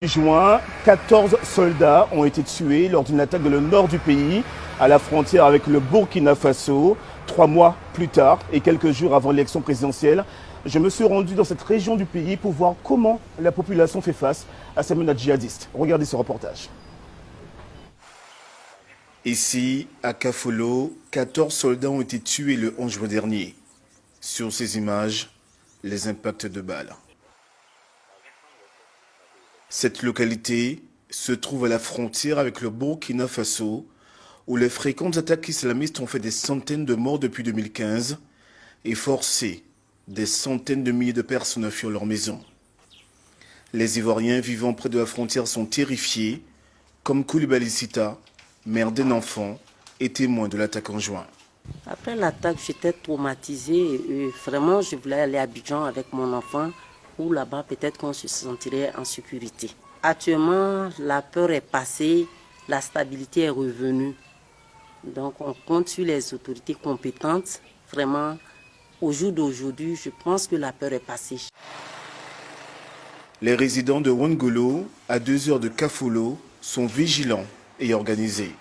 Juin, 14 soldats ont été tués lors d'une attaque dans le nord du pays, à la frontière avec le Burkina Faso. 3 mois plus tard et quelques jours avant l'élection présidentielle, je me suis rendu dans cette région du pays pour voir comment la population fait face à ces menaces djihadistes. Regardez ce reportage. Ici, à Kafolo, 14 soldats ont été tués le 11 juin dernier. Sur ces images, les impacts de balles. Cette localité se trouve à la frontière avec le Burkina Faso, où les fréquentes attaques islamistes ont fait des centaines de morts depuis 2015 et forcé des centaines de milliers de personnes à fuir leur maison. Les Ivoiriens vivant près de la frontière sont terrifiés, comme Koulibaly Sita, mère d'un enfant et témoin de l'attaque en juin. Après l'attaque, j'étais traumatisée et vraiment je voulais aller à Abidjan avec mon enfant, où là-bas peut-être qu'on se sentirait en sécurité. Actuellement, la peur est passée, la stabilité est revenue. Donc on compte sur les autorités compétentes. Vraiment, au jour d'aujourd'hui, je pense que la peur est passée. Les résidents de Wangolo, à 2 heures de Kafolo, sont vigilants et organisés.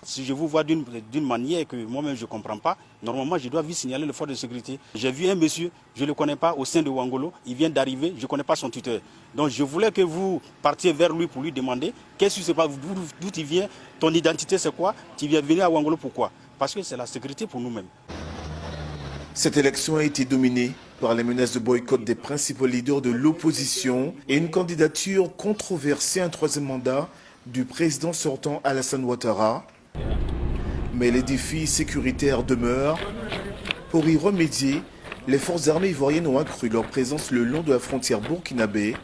Si je vous vois d'une manière que moi-même je ne comprends pas, normalement je dois vite signaler le force de sécurité. J'ai vu un monsieur, je ne le connais pas, au sein de Wangolo, il vient d'arriver, je ne connais pas son tuteur. Donc je voulais que vous partiez vers lui pour lui demander qu'est-ce qui se passe, d'où tu viens, ton identité c'est quoi, tu viens venir à Wangolo pourquoi? Parce que c'est la sécurité pour nous-mêmes. Cette élection a été dominée par les menaces de boycott des principaux leaders de l'opposition et une candidature controversée à un 3e mandat du président sortant Alassane Ouattara. Mais les défis sécuritaires demeurent. Pour y remédier, les forces armées ivoiriennes ont accru leur présence le long de la frontière burkinabé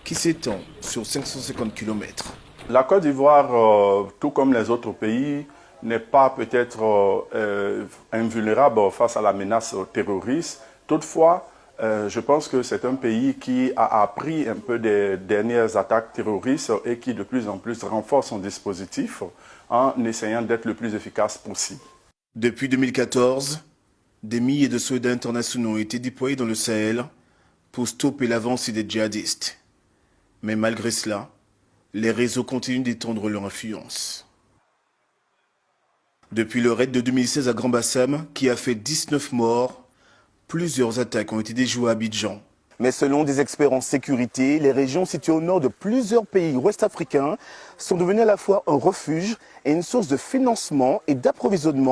qui s'étend sur 550 km. La Côte d'Ivoire, tout comme les autres pays, n'est pas peut-être invulnérable face à la menace terroriste. Toutefois, je pense que c'est un pays qui a appris un peu des dernières attaques terroristes et qui de plus en plus renforce son dispositif en essayant d'être le plus efficace possible. Depuis 2014, des milliers de soldats internationaux ont été déployés dans le Sahel pour stopper l'avancée des djihadistes. Mais malgré cela, les réseaux continuent d'étendre leur influence. Depuis le raid de 2016 à Grand Bassam, qui a fait 19 morts, plusieurs attaques ont été déjouées à Abidjan. Mais selon des experts en sécurité, les régions situées au nord de plusieurs pays ouest-africains sont devenues à la fois un refuge et une source de financement et d'approvisionnement